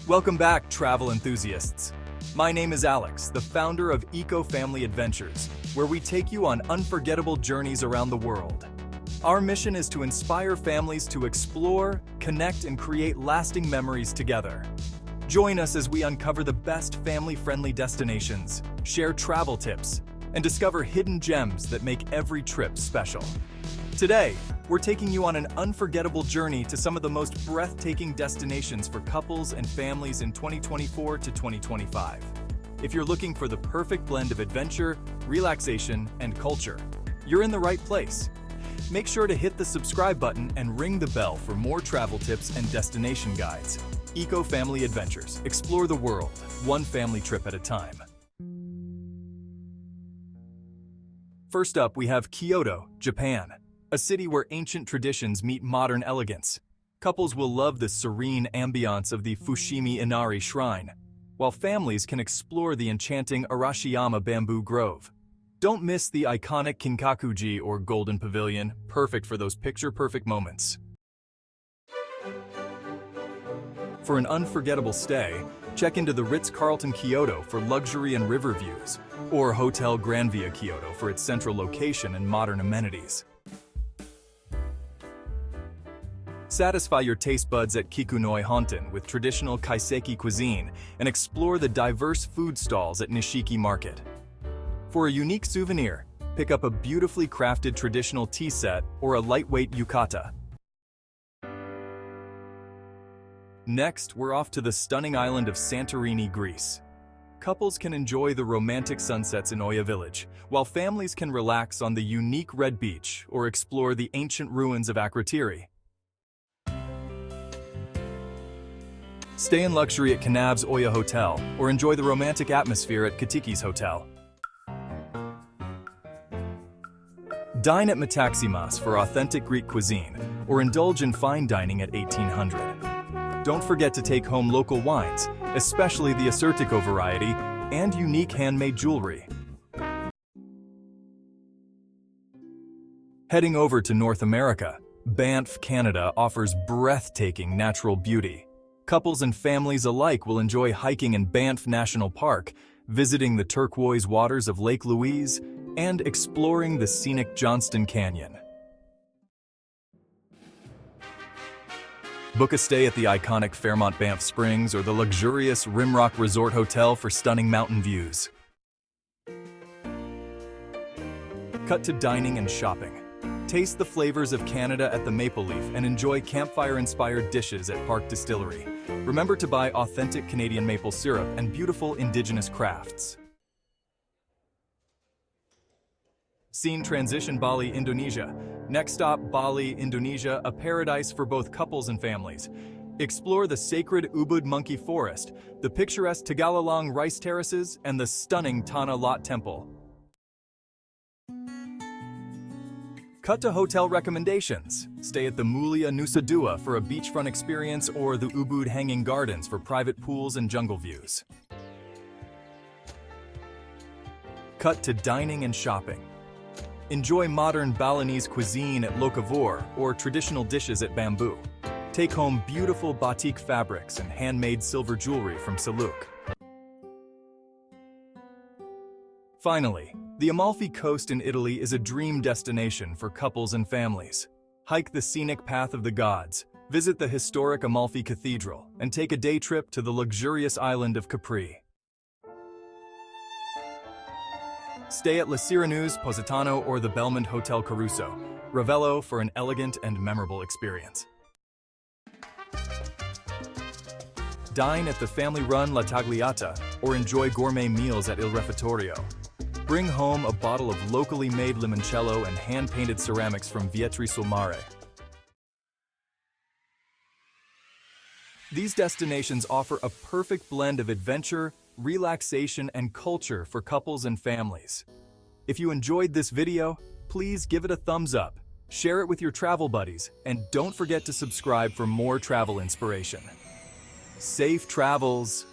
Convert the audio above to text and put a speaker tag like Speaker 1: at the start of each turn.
Speaker 1: Welcome back, travel enthusiasts. My name is Alex, the founder of Eco Family Adventures, where we take you on unforgettable journeys around the world. Our mission is to inspire families to explore, connect, and create lasting memories together. Join us as we uncover the best family-friendly destinations, share travel tips, and discover hidden gems that make every trip special. Today, we're taking you on an unforgettable journey to some of the most breathtaking destinations for couples and families in 2024 to 2025. If you're looking for the perfect blend of adventure, relaxation, and culture, you're in the right place. Make sure to hit the subscribe button and ring the bell for more travel tips and destination guides. Eco Family Adventures. Explore the world, one family trip at a time. First up, we have Kyoto, Japan, a city where ancient traditions meet modern elegance. Couples will love the serene ambiance of the Fushimi Inari Shrine, while families can explore the enchanting Arashiyama Bamboo Grove. Don't miss the iconic Kinkakuji or Golden Pavilion, perfect for those picture-perfect moments. For an unforgettable stay, check into the Ritz-Carlton Kyoto for luxury and river views, or Hotel Grand Via Kyoto for its central location and modern amenities. Satisfy your taste buds at Kikunoi Honten with traditional kaiseki cuisine and explore the diverse food stalls at Nishiki Market. For a unique souvenir, pick up a beautifully crafted traditional tea set or a lightweight yukata. Next, we're off to the stunning island of Santorini, Greece. Couples can enjoy the romantic sunsets in Oya Village, while families can relax on the unique Red Beach or explore the ancient ruins of Akrotiri. Stay in luxury at Kanab's Oya Hotel or enjoy the romantic atmosphere at Katiki's Hotel. Dine at Metaximas for authentic Greek cuisine or indulge in fine dining at 1800. Don't forget to take home local wines, especially the Asurtico variety, and unique handmade jewelry. Heading over to North America, Banff, Canada offers breathtaking natural beauty. Couples and families alike will enjoy hiking in Banff National Park, visiting the turquoise waters of Lake Louise, and exploring the scenic Johnston Canyon. Book a stay at the iconic Fairmont Banff Springs or the luxurious Rimrock Resort Hotel for stunning mountain views. Cut to dining and shopping. Taste the flavors of Canada at the Maple Leaf and enjoy campfire-inspired dishes at Park Distillery. Remember to buy authentic Canadian maple syrup and beautiful indigenous crafts. Scene transition Bali, Indonesia. Next stop, Bali, Indonesia, a paradise for both couples and families. Explore the sacred Ubud Monkey Forest, the picturesque Tagalalang rice terraces, and the stunning Tanah Lot Temple. Cut to hotel recommendations. Stay at the Mulia Nusa Dua for a beachfront experience or the Ubud Hanging Gardens for private pools and jungle views. Cut to dining and shopping. Enjoy modern Balinese cuisine at Locavor or traditional dishes at Bamboo. Take home beautiful batik fabrics and handmade silver jewelry from Saluk. Finally, the Amalfi Coast in Italy is a dream destination for couples and families. Hike the scenic Path of the Gods, visit the historic Amalfi Cathedral, and take a day trip to the luxurious island of Capri. Stay at La Sirenuse, Positano, or the Belmont Hotel Caruso, Ravello for an elegant and memorable experience. Dine at the family-run La Tagliata, or enjoy gourmet meals at Il Refettorio. Bring home a bottle of locally made limoncello and hand-painted ceramics from Vietri sul Mare. These destinations offer a perfect blend of adventure, relaxation, and culture for couples and families. If you enjoyed this video, please give it a thumbs up, share it with your travel buddies, and don't forget to subscribe for more travel inspiration. Safe travels!